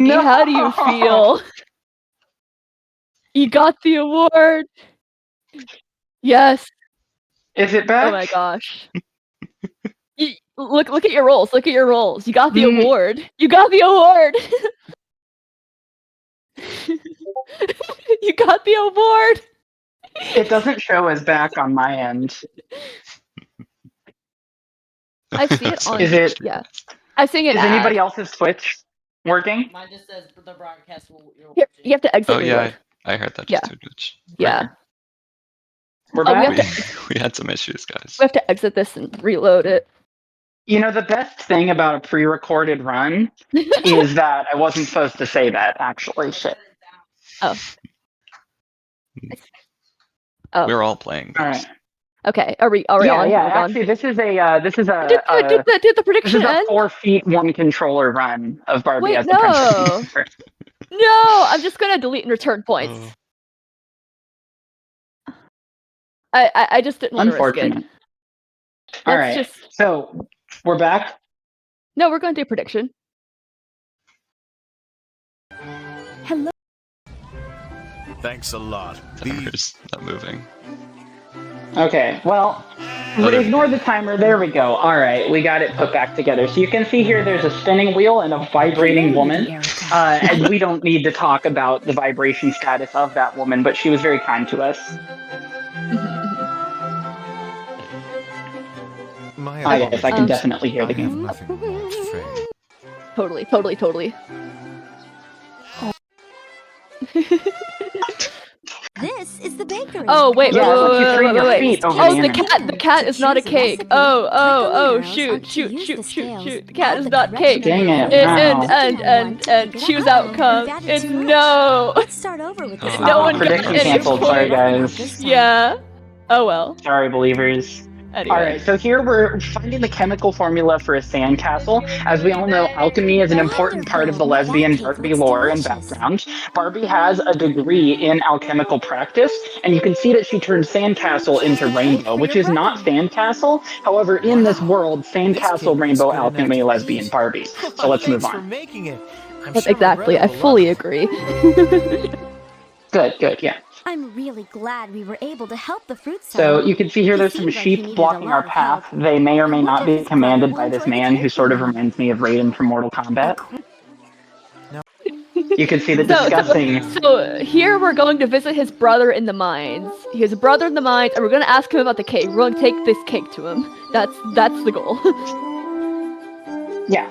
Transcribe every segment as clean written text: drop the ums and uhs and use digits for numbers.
No! How do you feel? You got the award! Yes! Is it back? Oh my gosh. Look at your rolls, look at your rolls. You got the award. You got the award! You got the award! It doesn't show as back on my end. I see it on. Is it? Yeah. I'm seeing it. Is anybody else's Twitch working? Mine just says the broadcast will. Here, you have to exit. Oh yeah, I heard that just glitch. Yeah. We're back. We had some issues, guys. We have to exit this and reload it. You know, the best thing about a pre-recorded run is that I wasn't supposed to say that, actually. Shit. Oh. We're all playing. All right. Okay. Are we on? Yeah. Actually, this is a did the prediction this is a end? 4 feet 1 controller run of Barbie Wait, as the no. princess. No, I'm just gonna delete and return points. I just didn't want to risk it. Unfortunate. All right. So we're back. No, we're going to do prediction. Hello. Thanks a lot. Timer's not moving. Okay, well, ignore the timer. There we go. All right, we got it put back together. So you can see here there's a spinning wheel and a vibrating woman. And we don't need to talk about the vibration status of that woman, but she was very kind to us. Yes, I can definitely hear the game. Totally. This is the bakery. Oh wait. Feet Oh, the cat is not a cake. Oh, shoot. The cat is not cake. Dang it. And choose outcome. And no. Let's start over with this. No one got prediction any canceled. points. Sorry, guys. Yeah. Oh well. Sorry, believers. Anyway. Alright, so here we're finding the chemical formula for a sandcastle. As we all know, alchemy is an important part of the lesbian Barbie lore and background. Barbie has a degree in alchemical practice, and you can see that she turned sandcastle into rainbow, which is not sandcastle. However, in this world, sandcastle, rainbow, alchemy, lesbian, Barbie. So let's move on. Exactly, I fully agree. Good, yeah. I'm really glad we were able to help the fruit seller. So you can see here there's some sheep blocking our path. They may or may not be commanded by this man who sort of reminds me of Raiden from Mortal Kombat. You can see the disgusting... So here we're going to visit his brother in the mines. He has a brother in the mines, and we're going to ask him about the cake. We're going to take this cake to him. That's the goal. Yeah.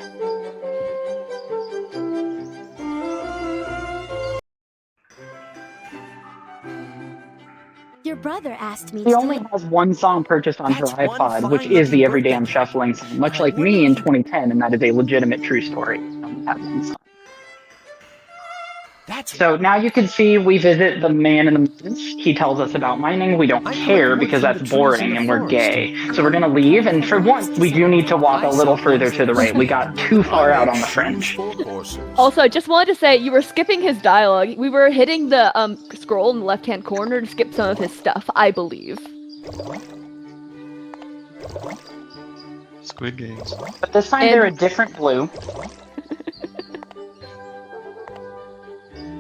Your brother asked me. He only has one song purchased on her iPod, which is the Every Damn Shuffling song, much like me in 2010, and that is a legitimate true story. So now you can see we visit the man in the mines. He tells us about mining. We don't care because that's boring and we're gay. So we're going to leave, and for once, we do need to walk a little further to the right. We got too far out on the fringe. Also, I just wanted to say, you were skipping his dialogue. We were hitting the scroll in the left-hand corner to skip some of his stuff, I believe. Squid Games. But this time they're a different blue.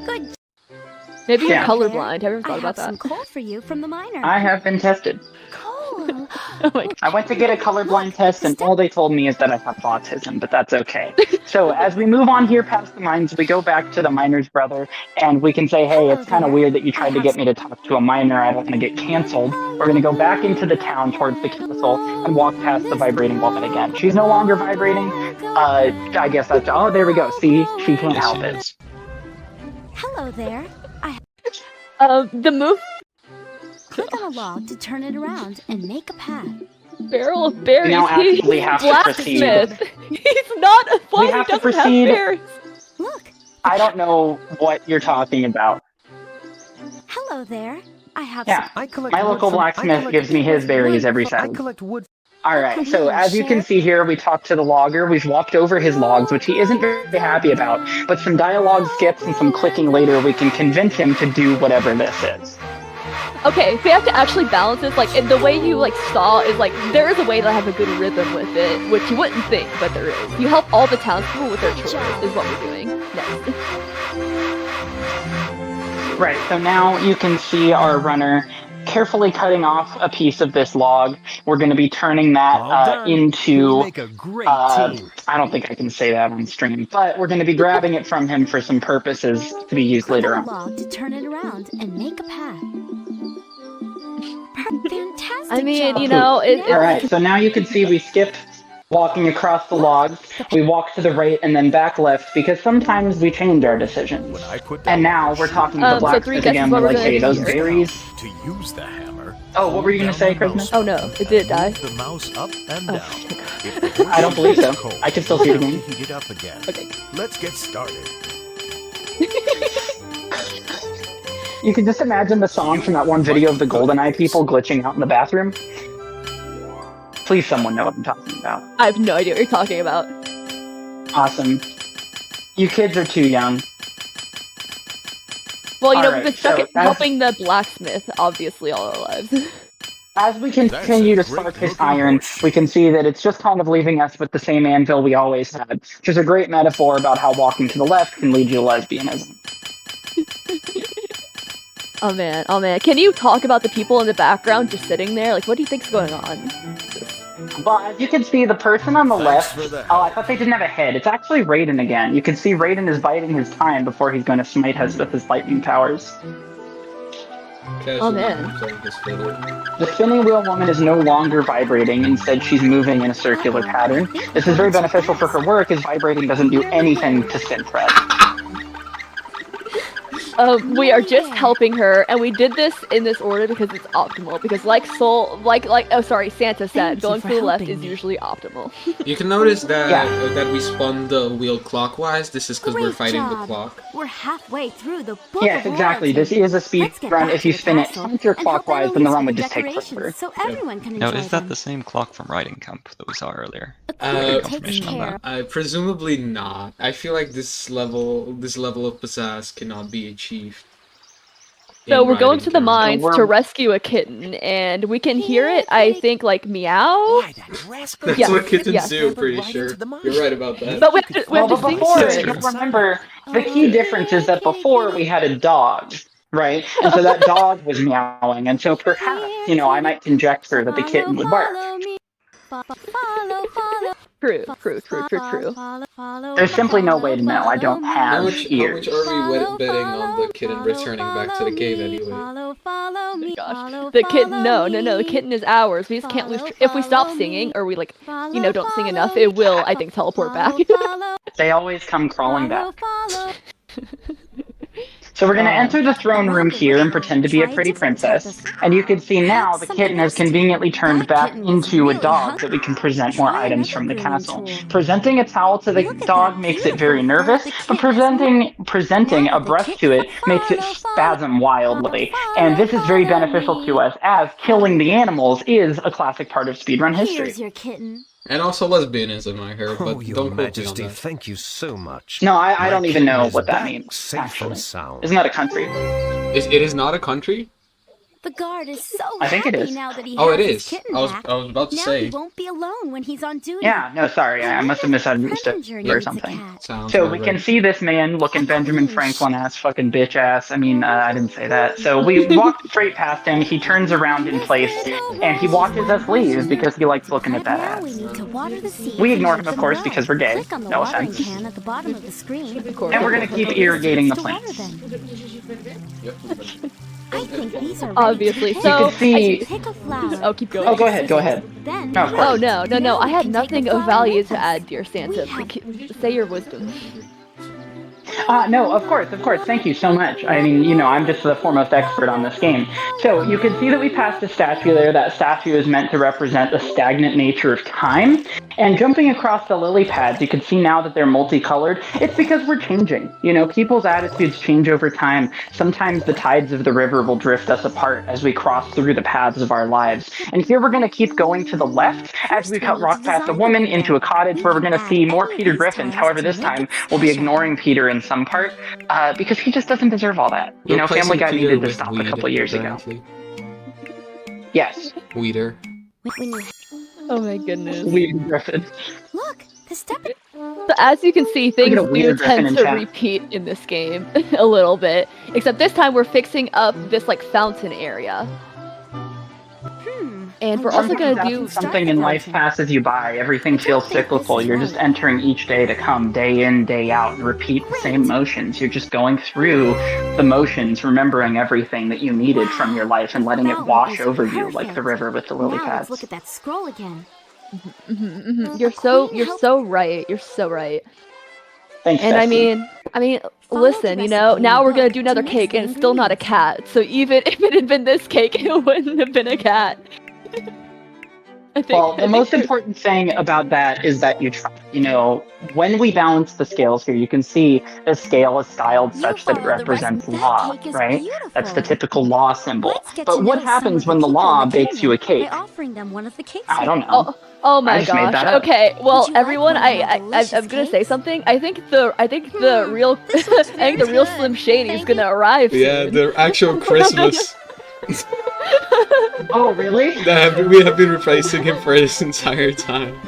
Good. Maybe you're colorblind. Have you ever thought about that? I have some coal for you from the miner. I have been tested. Coal. Oh my God. I went to get a colorblind test, and all they told me is that I have autism, but that's okay. So as we move on here past the mines, we go back to the miner's brother, and we can say, hey, it's kind of weird that you tried to get me to talk to a miner. I don't want to get canceled. We're going to go back into the town towards the castle and walk past the vibrating woman again. She's no longer vibrating. I guess that's... Oh, there we go. See? She can't help it. Hello there. The move... Click on a log to turn it around and make a path. Barrel of berries. Now actually have to proceed. He's not a fun. We have to proceed. Look. I don't know what you're talking about. Hello there. I have. Yeah. My local blacksmith gives me his berries every Saturday. Alright, so as you can see here, we talked to the logger. We've walked over his logs, which he isn't very happy about. But some dialogue skips and some clicking later, we can convince him to do whatever this is. Okay, so you have to actually balance this. Like, the way you, saw is, there is a way to have a good rhythm with it, which you wouldn't think, but there is. You help all the townspeople with their chores, is what we're doing next? Right, so now you can see our runner carefully cutting off a piece of this log. We're going to be turning that All done. We into... make a great team. I don't think I can say that on stream, but we're going to be grabbing it from him for some purposes to be used Click later on a on. log to turn it around and make a path. Fantastic I mean, job. you know, All right, so now you can see we skip walking across the logs. We walk to the right and then back left because sometimes we change our decisions. When I put that And now we're talking to the so blacksmith 3 guesses again. what We're we're like, gonna hey, do those here. berries. To use the hammer. Oh, what were you going to say, Christmas? Oh no, it did die. Move the mouse up and Oh, down. my God. If the I don't believe so. is cold, I can still see the we'll game. have to heat it up again. Okay. Let's get started. You can just imagine the song from that one video of the GoldenEye people glitching out in the bathroom. Please, someone know what I'm talking about. I have no idea what you're talking about. Awesome. You kids are too young. Well, you know, Alright, we've been stuck so at helping the blacksmith, obviously, all our lives. As we continue to spark his iron, we can see that it's just kind of leaving us with the same anvil we always had, which is a great metaphor about how walking to the left can lead you to lesbianism. Oh man, oh man. Can you talk about the people in the background just sitting there? Like, what do you think's going on? Well, as you can see, the person on the Thanks left... for that. Oh, I thought they didn't have a head. It's actually Raiden again. You can see Raiden is biding his time before he's going to smite us with his lightning powers. Oh man. The spinning wheel woman is no longer vibrating. Instead, she's moving in a circular pattern. This is very beneficial for her work, as vibrating doesn't do anything to spin thread. We are just helping her, and we did this in this order because it's optimal. Because like Santa said, Thank you going for to the left helping is me. usually optimal. You can notice that Yeah. that we spun the wheel clockwise. This is because we're Great fighting the job. clock. We're halfway through the book Yes, of exactly. This origin. is a speed Let's get run. back If to you the spin it castle counterclockwise, and then the help run would Annalise just take with the forever. decorations so everyone can Now, enjoy is that them. the same clock from Riding Camp that we saw earlier? A queen takes confirmation on care. Presumably not. I feel like this level of pizzazz cannot be achieved. So in we're going riding to the terms. mines we're- to rescue a kitten, and we can hear it, I think, like, meow? Why, that rascal That's Yes, what kittens yes. do, pretty sure. You're right about that. But we have to Well, but sing before, to you it. gotta remember, the key difference is that before we had a dog, right? And so that dog was meowing, and so perhaps, you know, I might conjecture that the kitten would bark. Follow me. Follow. True. There's simply no way to know. I don't How have much ears. are we betting on the kitten returning back to the cave anyway? Follow me. Gosh. The kitten, no, the kitten is ours. We just can't lose. If we stop singing, or we, like, you know, don't sing enough, it will, I think, teleport back. They always come crawling back. So we're going to enter the throne room here and pretend to be a pretty princess. And you can see now the kitten has conveniently turned back into a dog that we can present more items from the castle. Presenting a towel to the dog makes it very nervous, but presenting a breast to it makes it spasm wildly. And this is very beneficial to us, as killing the animals is a classic part of speedrun history. Here's your kitten. And also lesbianism, I heard, but Oh, your don't quote me on majesty, that. thank you so much. No, I My don't even know kitten is what that back, means, safe actually. and sound. Isn't that a country? It is not a country? The guard is so I think it happy is. now that he Oh, has it his is. kitten I was back. about to Now say. he won't be alone when he's on duty. Yeah, no, sorry, I must have misunderstood or something. Sounds So about we right. can see this man looking Benjamin Franklin ass, fucking bitch ass. I mean, I didn't say that. So we walked straight past him. He turns around in place and he watches us leave because he likes looking at that Now we ass. need to water the seeds We and ignore let him, of them course, grow. because we're gay. Click on the No watering offense. can at the bottom of the screen. Of course. And we're gonna keep irrigating the To water plants. them. Yep. I think these are ready Obviously. to So, You can see- Pick a flower. oh, keep going. Oh, go ahead, go ahead. Then No, of course. Oh, no. I had can take nothing the of flower value with to us. add, dear Santa. Say your wisdom. No, of course, thank you so much. I mean, you know, I'm just the foremost expert on this game. So, you can see that we passed a statue there. That statue is meant to represent the stagnant nature of time. And jumping across the lily pads, you can see now that they're multicolored. It's because we're changing. You know, people's attitudes change over time. Sometimes the tides of the river will drift us apart as we cross through the paths of our lives. And here we're going to keep going to the left as we walk past a woman into a cottage where we're going to see more Peter Griffins. However, this time we'll be ignoring Peter in some part because he just doesn't deserve all that. You know, Replacing Family Guy Peter needed to with stop weed, a couple years ago. apparently. Yes, Weeder. When you Oh my goodness. Weed Griffin. look, the step. So as you can see, things at a do weird Griffin tend in to chat. repeat in this game a little bit. Except this time we're fixing up this like fountain area. And we're also Sometimes gonna do after something in life passes you by, everything feels cyclical. You're just entering each day to come, day in, day out, and repeat the same motions. You're just going through the motions, remembering everything that you needed from your life and letting it wash over you like the river with the lily Now let's look pads. at that scroll again. You're so right. You're so right. Thanks, And Bestie. I mean, Follow listen, the you recipe know, in now the we're gonna book do to another mix cake, the and it's still not a cat. So even if it had been this cake, it wouldn't have been a cat. I think. Well, the most important thing about that is that you try. You know, when we balance the scales here, you can see the scale is styled You such that it followed the rest. represents That law, cake is right? beautiful. That's the typical law symbol. Let's get But to what know some happens of the when the people law in the bakes you a kingdom cake? by offering them one of the cakes. I don't know. Oh my I just made gosh. that up. Okay. Well, you like everyone, one of my delicious I'm gonna say cakes? something. I think the real This looks I think the very real good. Slim Shady is Thank you. gonna arrive Yeah, soon. the actual Christmas. Oh, really? We have been replacing him for this entire time.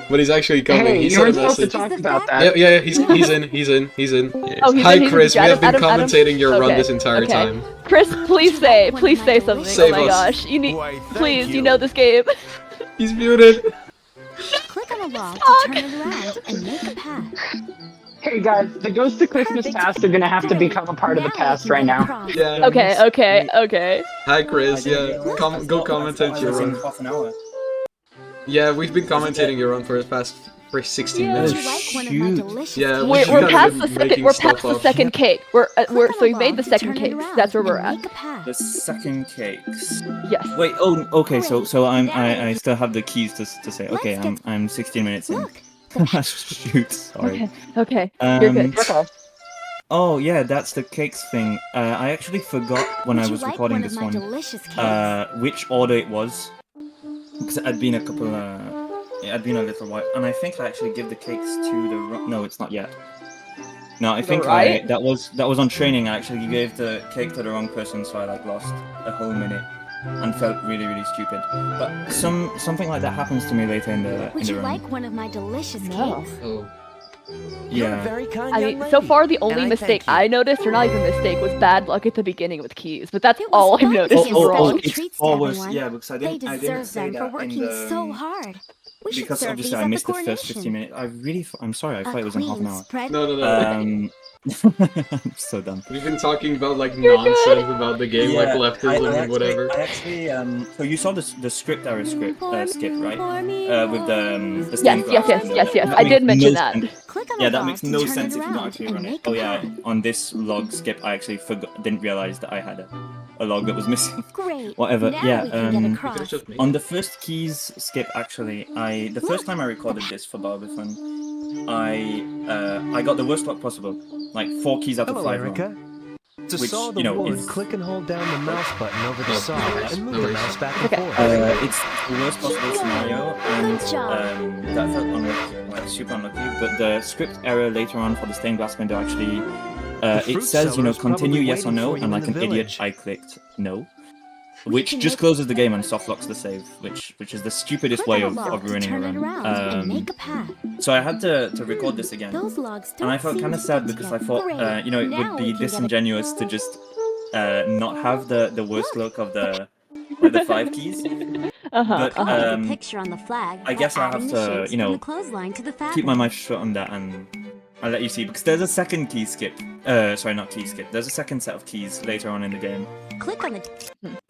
But he's actually coming. Hey, He you sent a weren't supposed to message. talk Is the about fact- that. Yeah, he's in. Yeah, Oh, he's Hi, in, he's in. Chris. We have been Adam- commentating your run okay, this entire okay. time. Chris, please say something. Save oh my us. gosh, you need, Why, thank please, you you. know this game. He's muted. Click on a log to turn it around and make a path. Hey guys, the Ghost of Christmas Perfect. Past are gonna have to Great. become a part of the Now we past can right get now. across. Yeah. Okay. Hi, Chris. Yeah, go commentate your run. Half an hour. Yeah, we've been commentating your run for the past 16 Yeah. Would minutes. you like one of my delicious Yeah, cakes? We're kinda past been the second. making We're stuff past the up. second cake. We're Click so on we a made log the to second turn it cake. around That's where we're and at. make a path. The second cakes. Yes. Wait. Oh, okay. So Now I still have the keys to say. Okay, Let's I'm 16 minutes in. Look. Shoot. Sorry. Okay. You're good. Oh yeah, that's the cakes thing. I actually forgot when Would I you was like recording one of this my one. delicious cakes? Which order it was, because it had been a couple. It had been a little while, and I think I actually give the cakes to the. No, it's not yet. No, I think right? that was on training. I actually gave the cake to the wrong person, so I like lost a whole minute and felt really stupid. But something like that happens to me later in the Would you run. like one of my delicious No. cakes? Oh. Yeah. I mean, so far the only mistake I noticed, or not even mistake, was bad luck at the beginning with keys. But that's It was all I've fun noticed to was give wrong. special It's treats to always everyone. yeah, because I They didn't deserve say them that for in working the so hard. We should because serve obviously these I at missed the the first 15 coronation. minutes. I'm sorry, I thought it was in half an queen's hour. spread. No. I'm so dumb. We've been talking about like nonsense about the game, like leftism and whatever. I actually, so you saw the script error skip, right? With the Yes, stained glass window. yes. That I did makes mention no that. sense. Click on Yeah, a that log makes to no turn sense it if you don't around actually and run it. make a Oh yeah, path. on this log skip, I actually didn't realize that I had a log that was missing. Great. Whatever. Now Yeah. we can get You across. could've just made On it. the first keys skip, actually, the first time I recorded this for Barbie Fun, I got the worst luck possible, like 4 keys out of 5 wrong. Erica. To Which, saw the you know, wood, is- click and hold down the mouse button over the saw and move the mouse back and Okay. forth. It's the worst possible scenario, and Good job. that felt unlucky, like super unlucky. But the script error later on for the stained glass window actually, The it fruit says, you know, seller's continue probably yes or waiting no, for you and in like the an idiot, village. I clicked no, which just closes the game and soft locks the save, which is the stupidest Click way on of a log to ruining a turn it run. around and make a path. So I had to record this again. Those logs And I don't felt seem kind of to sad fit because I together. thought, Great. you know, it Now would we be can get it- disingenuous to just not have the worst look of the 5 keys. But Copy the picture on the flag. I guess by I have adding the to, shapes you know, from the clothesline to the fabric. keep my mouth shut on that, and I'll let you see because there's a second key skip. Sorry, not key skip. There's a second set of keys later on in the game, Click on the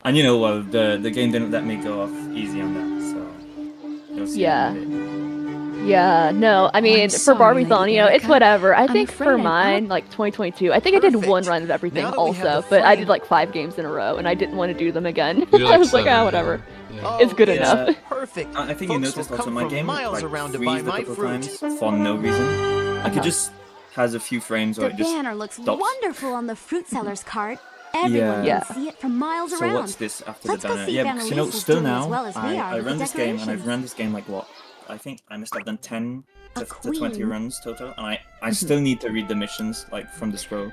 and you know, well, the game didn't let me go off easy on that, so you'll see. Yeah. in a bit. Yeah, no, I mean, for sorry, Barbie Lady Thon, you know, it's Erica. whatever. I I'm think afraid for I'm mine, like 2022, I think I did Perfect. one run of everything Now that we have also, the but I frame- did like 5 games in a row, and I didn't want to do them again. You did, I was like, 7, whatever. yeah. It's good Oh, enough. Perfect. I think you Folks noticed will also come my from game miles like around to buy freezed a my couple fruit. times for no reason. Like it just has a few frames The where it just banner looks stops. wonderful on the fruit seller's cart. Everyone Yeah. can see it from miles So around. what's this after Let's the go banner? see Yeah, if because you know, Annalise is still doing as now, well as we are I with run the this game, and I've decorations. run this game like what? I think I must have done 10 A to 20 queen. runs total, and I still need to read the missions like from the scroll.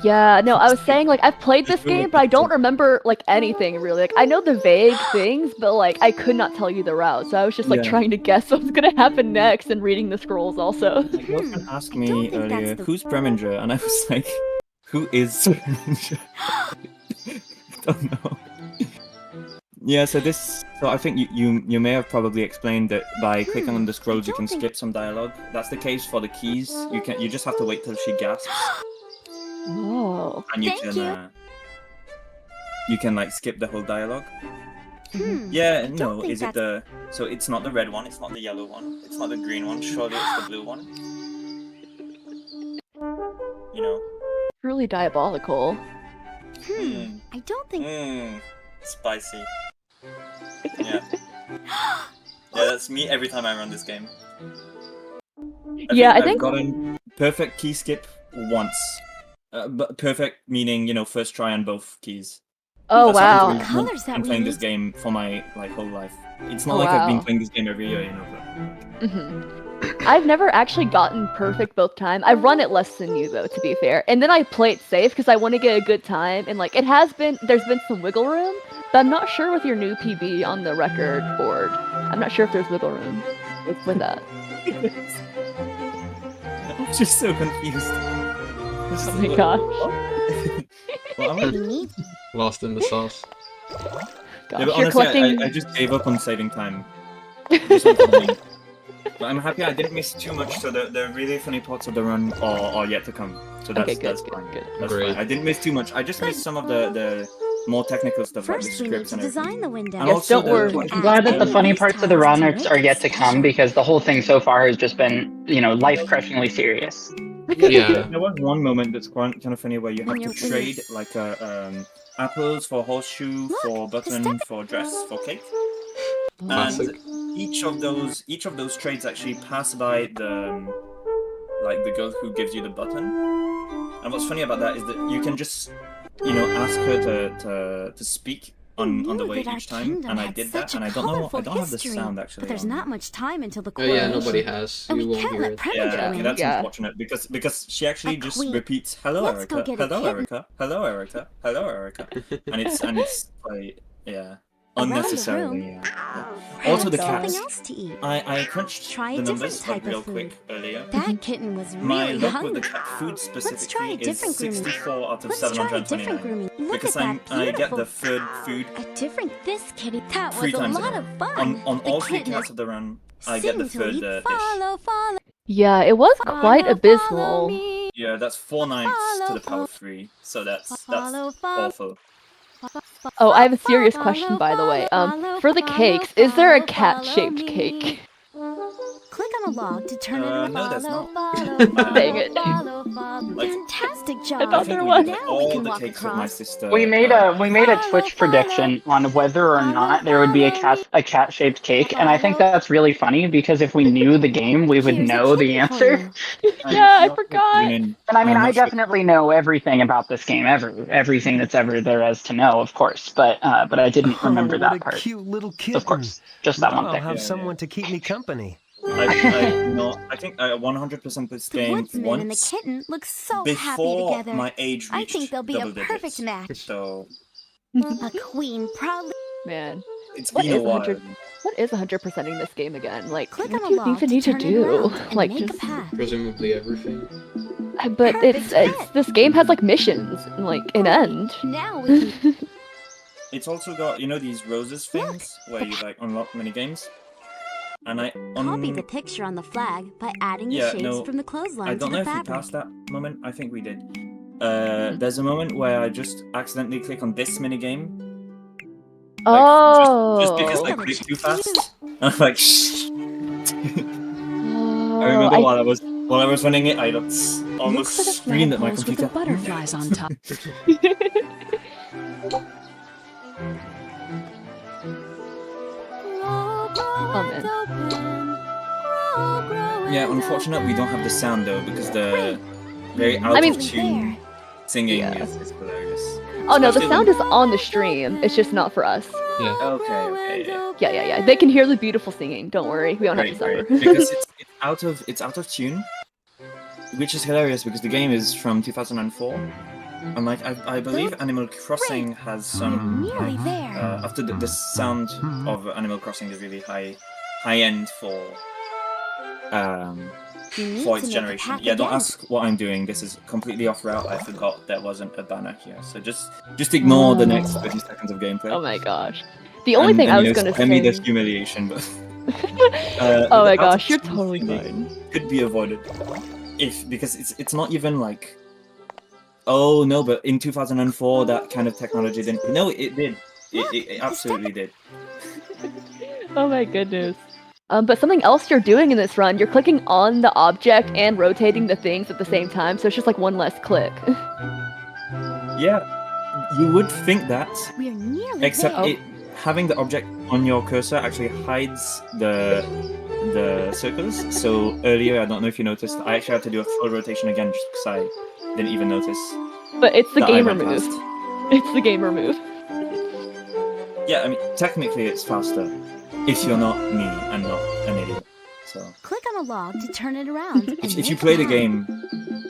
Yeah, no, I was saying like I've played this It's really game, but I don't difficult. remember like anything really. Like I know the vague things, but like I could not tell you the route. So I was just like Yeah. trying to guess what's gonna happen next and reading the scrolls also. My girlfriend asked I don't me think that's earlier, the- who's Preminger? And I was like, who is Preminger? I don't know. Yeah, so I think you may have probably explained that by clicking on the scrolls you can skip some dialogue. That's the case for the keys. You just have to wait till she gasps, Oh. and you Thank can you can like skip the whole dialogue. Hmm. Yeah, I don't no, think is it the so it's not the red one, it's not the yellow one, it's not the green one. Surely it's the blue one. You know. Truly diabolical. Hmm. I don't think. Mmm, spicy. Yeah. Yeah, that's me every time I run this game. Yeah, I I've think- gotten perfect key skip once. But perfect meaning, first try on both keys. Oh That's happened to wow. me The colors once. that I'm we playing this use- game for my whole life. It's not Oh, like I've been wow. playing this game every year, but I've never actually gotten perfect both time. I run it less than you though, to be fair. And then I play it safe because I want to get a good time. And like there's been some wiggle room, but I'm not sure with your new PB on the record board. I'm not sure if there's wiggle room with that. I'm just so confused. Oh my gosh. Well, I'm We need. Lost in the sauce. Gosh, yeah, but you're honestly, collecting. I just gave up on saving time. Just wanted to win. But I'm happy I didn't miss too much, so the really funny parts of the run are yet to come. So that's, Okay, good, that's good, fine. good. That's Great. fine. I didn't miss too much. I just missed some of the more technical stuff like the First, we need scripts to and everything. design the window. And Yes, also don't worry. I'm glad that the funny parts of the run are yet to come because the whole thing so far has just been, life-crushingly serious. Yeah. There was one moment that's kind of funny where you have When to you're- trade like apples for horseshoe, Look, for button, step- for dress, for cake. Classic. And each of those trades actually pass by the girl who gives you the button. And what's funny about that is that you can just ask her to speak on the knew way that our each time, kingdom and I had did that, such a and I don't colorful have the history, sound actually. But there's on. not much time until the Oh yeah, coronation. nobody has. And You we won't can't hear let it. Preminger Yeah, win. that's Yeah. unfortunate because she actually A just queen. repeats "Hello, Let's go Erica. get a Hello, kitten." Erica. Hello, Erica. Hello, Erica," and it's like Around the unnecessarily. room. Yeah. Also the Perhaps cats. something else to eat. I crunched Try a the different numbers type of real food. quick earlier. That kitten was My really luck hungry. with the cat food Let's specifically try a is different grooming. 64 out of Let's try a different 729. grooming. Look Because at that I get beautiful. the third food A different this kitty. That 3 was a times lot a of day. fun. On The all 3 kitten cats is of the run, I get the sing till third you dish. follow, follow. Yeah, it was quite Follow, abysmal. me. Yeah, that's 4 ninths to the power 3, so that's Follow, follow. awful. Oh, I have a serious question by the way. For the cakes, is there a cat-shaped me. cake? Click on a log to turn it around. No, there's Follow, not. follow, Dang it. follow, follow. Like- Fantastic I job. thought I there think was. we did Now we all can the walk cakes with my across. sister. We made a Twitch prediction on whether or not there would be a cat-shaped cake, and I think that's really funny because if we knew the game, we would Here's a know the kitten for answer. you. Yeah, I forgot. And I mean, I definitely know everything about this game, everything that's ever there is to know, of course. But I didn't remember Oh, that what a part. cute little kitten. Of course, just that Now one I'll thing. have Yeah, someone yeah. to keep me company. I think I 100% this The game woodsman and the once kitten look so happy before together. my age I reached think they'll be a double perfect digits. match. So A queen proudly. Man, it's What been a is while. 100? what is 100%ing this game again? Like, Click what on do a you log even need to turn it do? around and Like, make just. a path. Presumably everything. But it's Perfect. this game has like missions, and, like an end. Now we can. It's also got these roses things where you like unlock mini games. And Copy the picture on the flag by adding the Yeah, shapes no, from the clothesline I to don't the know if we fabric. passed that moment. I think we did. There's a moment where I just accidentally click on this mini game. Just because I Oh. clicked too fast. I'm like, shh. Oh, I remember while I was running it, I almost for the screamed at my flagpoles with the computer. butterflies on top. Yeah, unfortunately, we don't have the sound though because the very out I mean- of tune singing Yeah. is hilarious. Oh no, the Especially sound when- is on the stream. It's just not for us. Yeah. Okay. Yeah. They can hear the beautiful singing. Don't worry, we don't have to Great. suffer. Because it's out of tune, which is hilarious because the game is from 2004. And like I believe Animal Crossing has some Nearly there. after the sound of Animal Crossing is really high end for its generation. Yeah, don't ask what I'm doing. This is completely off route. I forgot there wasn't a banner here. So just ignore the next 30 seconds of gameplay. Oh my gosh. The only thing I was gonna spare me say. this humiliation, but Oh my the gosh, you're out-of-tune totally thing fine. could be avoided because it's not even like, oh no, but in 2004 that kind of technology didn't. No, it did. It absolutely did. Oh my goodness. But something else you're doing in this run, you're clicking on the object and rotating the things at the same time, so it's just like one less click. Yeah, you would think that, We're nearly except there. having the object on your cursor actually hides the circles. So earlier, I don't know if you noticed, I actually had to do a full rotation again just because I didn't even notice. But it's the that I gamer went move. past. It's the gamer move. Yeah, I mean, technically it's faster if you're not me and not an idiot. So Click on a log to turn it around. and if you make play a the path. game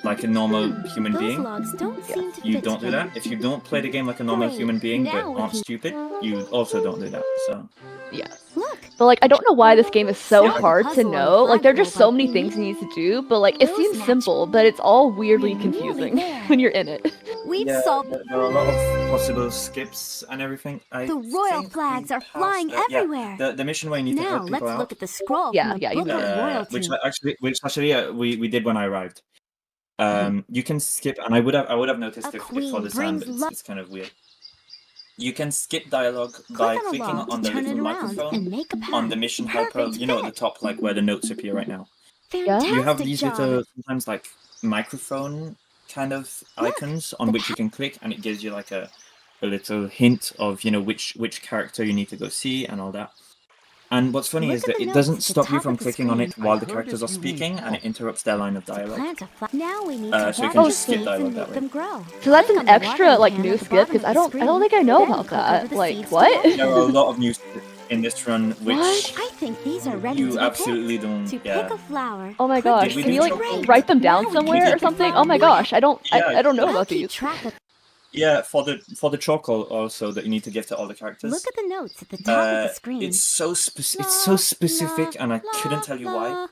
like a normal human Those being, logs don't seem to you fit don't do together. that. If you don't play the game like a normal Great, human being but now we aren't can- stupid, you also don't do that. So Yeah. Look, But like, I don't know why this game is so Yeah. hard to Puzzle on the know. Like, there are just so flagpole many by things you need to do, but like, it Those seems match. simple, but it's all weirdly We're nearly confusing there. when you're in it. we've yeah, solved. there are a lot of possible skips and everything. I The royal think flags we are passed flying yeah, everywhere. the mission where you need to Now help let's people out. look at the scroll Yeah, from the yeah, you Book of mentioned Royalty. Which actually we did when I arrived. You can skip, and I would have noticed A it queen before the sound. brings It's kind of weird. You can skip dialogue Click by on a clicking log on to the turn it little around microphone and make a path. on the mission helper. Perfect You know, at the fit. top, like where the notes appear right now. Fantastic You have these job. little sometimes like microphone kind of Look, icons on the which you can click, and it gives you like a little hint of which character you need to go see and all that. And what's funny Look is at that the it notes doesn't at the stop you top from of the clicking on it screen. while I the heard characters are if you need speaking, and it help. interrupts their line of To dialogue. plant a flag. Now we need So to you water can the just skip seeds dialogue and that make way. them grow. So that's Click an on the extra watering like can new at the skip bottom because of I the don't think I screen. know Then about click over that. the Like seeds what? together. There are a lot of news in this run which What? I think these are ready you to be absolutely picked. don't. To Yeah. pick a flower. Oh my click gosh, Did we can do you like chocolate? write them down Now we somewhere can or pick the something? flower. Oh my gosh, I Yeah. don't know Now about keep these. track of. Yeah, for the chocolate also that you need to give to all the characters. Look at the notes at the top of the screen. It's so specific, and I couldn't tell you why.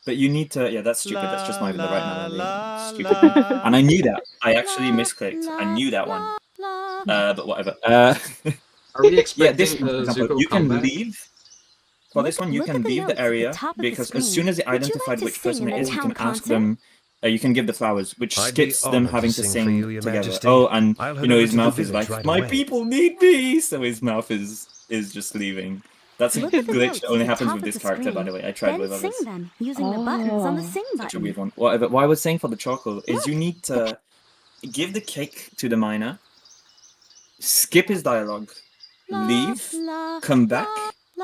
But you need to. Yeah, that's stupid. That's just not even the right name. Stupid. And I knew that. I actually misclicked. I knew that one. But whatever. Are we Yeah, expecting this one, for example, Zuko you can comeback? leave. For this one, you Look can at the leave the notes at the area top of the because as screen. soon as it Would you like identified to which sing person in it the is, you town can ask concert? them. You can give the flowers, which I'd be skips them honored to having to sing for you, sing Your together. Majesty. Oh, and I'll head you know over his to the mouth is village like, right "My away." people need me," so his mouth is just leaving. That's a Look at the glitch notes that at only the happens top with of this the character, by screen. the way. I tried Then with sing others. them using the buttons on the Oh. sing Such a button. weird one. Whatever. What I was saying for the chocolate is you need to give the cake to the miner, skip his dialogue, leave, come back,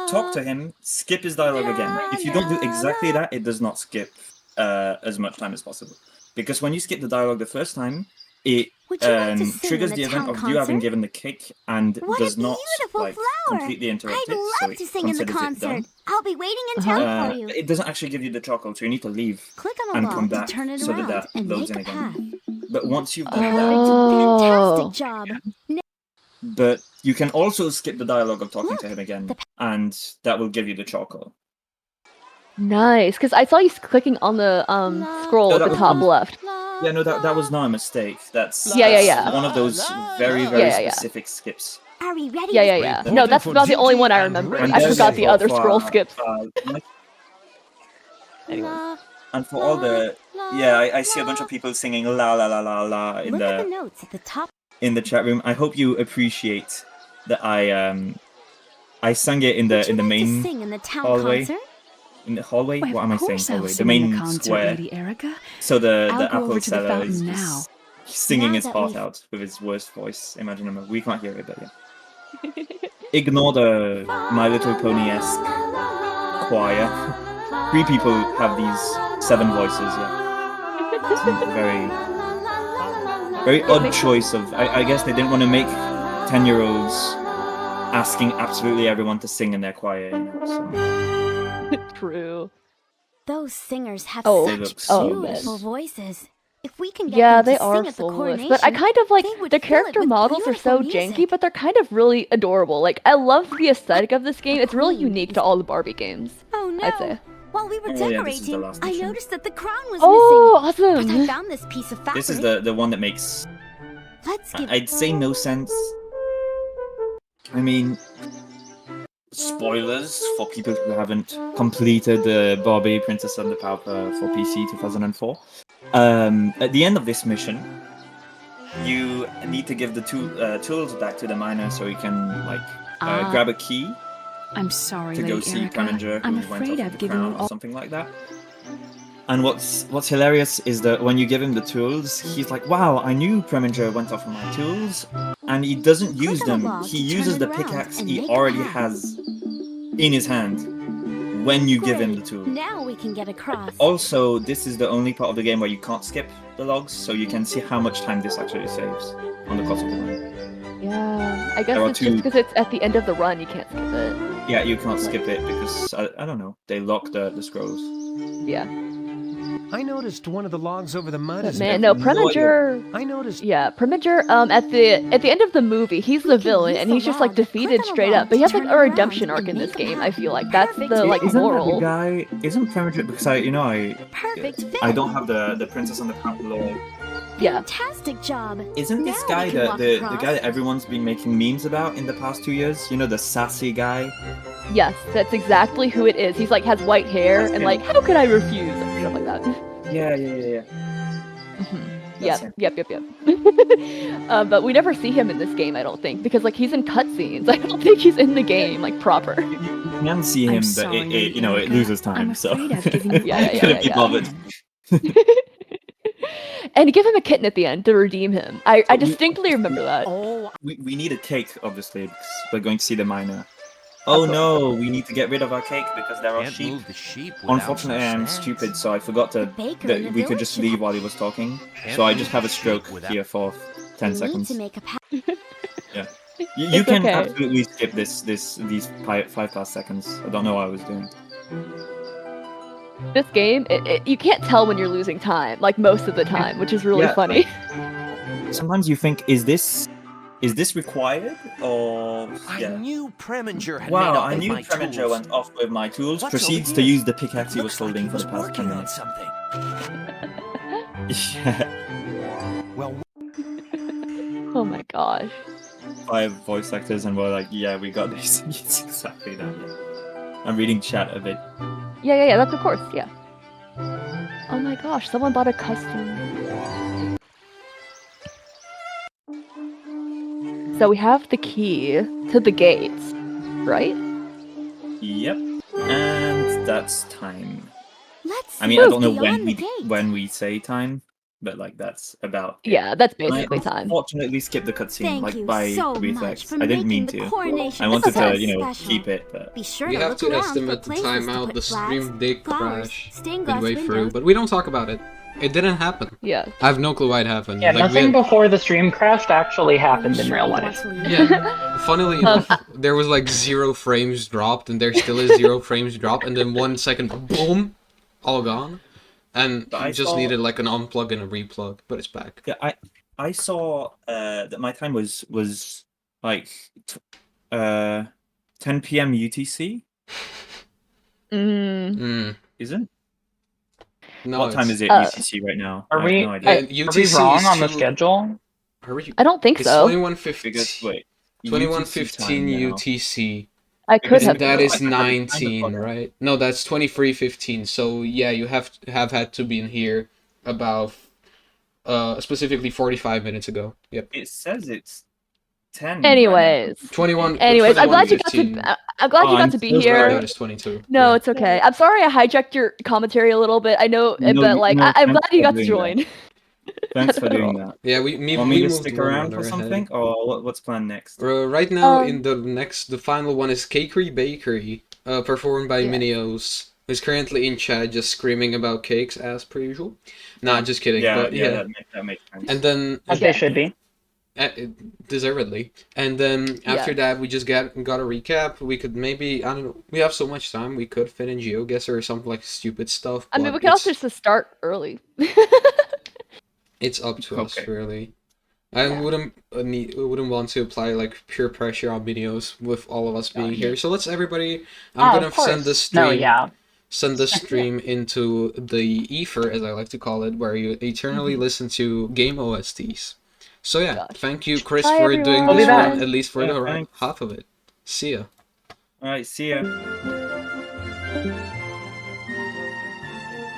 talk to him, skip his dialogue again. If you don't do exactly that, it does not skip as much time as possible. Because when you skip the dialogue the first time, it Would you like to sing triggers in the the event town of you having concert? given the cake and What does a not beautiful like flower! completely interrupt I'd it, so love it to sing in the considers it done. concert. I'll be waiting in town for you. It doesn't actually give you the chocolate, so you need to leave Click on a and come log to back turn it so around that and loads make in a again. path. But once you've done that, Oh. Fantastic job. but you can also skip the dialogue of talking Look, to him again, and that will give you the chocolate. Nice, because I saw you clicking on the scroll No, at that the was top on- left. Yeah, no, that was not a mistake. That's Yeah. one of those very, very Yeah. specific skips. Are we ready? Yeah. Reporting No, that's for about the only duty one I and remember. ready I to forgot sing. the other scroll skips. La, And for all the I see a bunch of people singing la la la la la Look at the notes at the top. in the chat room. I hope you appreciate that I sang it in Would the you like to main sing in the town hallway. concert? In the hallway? Why, What of am I saying? course I'll Hallway. The sing in the main concert, square. Lady Erica. So the I'll go apple over to the seller is fountain just singing Now his that heart we've- out with his worst voice. Imaginable. We can't hear it, but yeah. Ignore the My Little Pony-esque choir. 3 people have these 7 voices. Yeah, it's a very odd choice of. I guess they didn't want to make 10-year-olds asking absolutely everyone to sing in their choir. You know, so. True. Those singers have Oh, They such look so beautiful good. voices. If we can get Yeah, them to they sing are at the soulless, coronation, but I kind of like they would the fill it character with models are beautiful so janky, music. but they're kind of really adorable. Like I love the aesthetic of this game. It's really unique to all the Barbie games. Oh no! I'd say. While we were Oh, yeah, this is the decorating, last I mission. noticed that the crown was Oh, missing. But I awesome! found this piece of fabric. This is the one that makes, Let's give. I'd say, no sense. I mean, spoilers for people who haven't completed the Barbie Princess and the Pauper for PC 2004. At the end of this mission, you need to give the tools back to the miner so he can grab a key I'm sorry, to go Lady see Erica. Preminger I'm who went afraid off I've with the given crown you or all. something like that. And what's hilarious is that when you give him the tools, he's like, "Wow, I knew Preminger went off with my tools," and he doesn't use Click on the them. log He to turn uses it the around pickaxe and he make a already path. has in his hand when you give him the Great. tool. Now we can get across. Also, this is the only part of the game where you can't skip the logs, so you can see how much time this actually saves on the course of the run. Yeah, I guess There are it's two- just because it's at the end of the run, you can't skip it. Yeah, you can't skip it because I don't know, they lock the scrolls. Yeah, I noticed one of the logs over the mud but is man, no no, idea. Preminger. I noticed. Yeah, Preminger. At the end of the movie, he's the can villain, use and the he's just like log. defeated Click on a straight log up. But he to has like turn a it redemption around arc in and this make a game. I path. feel like that's Perfect the fit. like Isn't that the moral. guy? Isn't Preminger because I Perfect fit. I don't have the Princess and the Pauper lore. Yeah. Fantastic job. Isn't this Now guy we can walk the across. guy that everyone's been making memes about in the past 2 years? You know, the sassy guy? Yes, that's exactly who it is. He's like has white hair and like, how could I refuse? Or stuff like that. Yeah. That's Yep. him. But we never see him in this game, I don't think, because like he's in cutscenes. I don't think he's in the game like proper. You can see I'm him, but sorry, it you know, it Erica. loses time, I'm so afraid I've given you Yeah, yeah, couldn't be yeah. bothered. And give him a kitten at the end to redeem him. I So distinctly remember that. Oh, We need a cake, obviously, because we're going to see the miner. Oh course. no, we need to get rid of our cake because there are can't sheep. move the sheep without Unfortunately, some I'm sense. stupid, so I forgot The to baker that in the we could village just should leave have- while he was talking. Can't So I move just have a the sheep stroke without- here for We 10 need seconds. to make a path. You It's can okay. absolutely skip these 5 past seconds. I don't know what I was doing. This game, you can't tell when you're losing time, like most of the time, which is really Yeah, funny. Sometimes you think, is this required or I yeah? knew Preminger had made Wow, off I with knew my Preminger tools. went off with my tools. What's Proceeds over to here? use the pickaxe he was Looks like holding he for was the past 10 working on minutes. something. Yeah, Well, Oh my gosh. 5 voice actors, and we're like, yeah, we got this. It's exactly that. Yeah. I'm reading chat a bit. Yeah, that's of course, yeah. Oh my gosh, someone bought a custom. So we have the key to the gates, right? Yep, and that's time. Let's I mean, I move don't know beyond the gate. when we say time, but like that's about it. Yeah, that's And I basically time. unfortunately skipped the cutscene, Thank like you by so much reflex. for I didn't mean making the to. coronation I wanted so to, special. keep it, but Be sure We to have look to around estimate for the places time to out. put The flags, stream did flowers, crash stained glass midway through, windows. but we don't talk about it. It didn't happen. Yeah. I have no clue why it happened. Yeah, Like, we nothing had- before the stream crashed actually Are you happened in sure real you want life. to leave? Yeah. Funnily enough, there was like 0 frames dropped, and there still is 0 frames dropped, and then 1 second, boom, all gone. And But I you just saw- needed like an unplug and a replug, but it's back. yeah, I saw that my time was like 10 p.m. UTC. Mm. Is it? No, What time is it uh, UTC right now? Are I have we- no I- idea. And Are we UTC wrong is on the two- schedule? Hurry. I don't think It's so. 21:15. Because wait, UTC 21:15 time now. UTC. I could Because have. And that I is had the timer 19, for that. right? No, that's 23:15. So yeah, you have had to be in here about specifically 45 minutes ago. Yep. It says it's 10. Anyways. 21. Anyways, I'm glad you got 21:15. to. I'm glad you Oh, got I'm to be so Oh, here. that is 22. No, Yeah. it's okay. I'm sorry I hijacked your commentary a little bit. I know, No, but like, no, I'm thanks glad you for got to doing join. Thanks for Not at doing all. that. Yeah, Want me we to moved stick one around for runner ahead. something, or what's planned next? Right now, Um, in the final one is Cakery Bakery, performed by Yeah. Minios, who's currently in chat just screaming about cakes as per usual. Nah, just kidding. Yeah, but yeah, that makes sense. And then As they should be. deservedly. And then after Yeah. that, we just got a recap. We could maybe, I don't know, we have so much time. We could fit in GeoGuessr or something like stupid stuff. I mean, but we can also just start early. it's up to us, Okay. really. I Yeah. wouldn't want to apply like peer pressure on videos with all of us being here. So let's everybody. Oh, I'm gonna of course. send the stream. No, yeah. Send the stream into the ether, as I like to call it, where you eternally listen to game OSTs. So yeah, Gosh. thank you, Chris, Bye, for doing everyone. this We'll be one, back. at least for Yeah, the thanks. half of it. See ya. All right, see ya.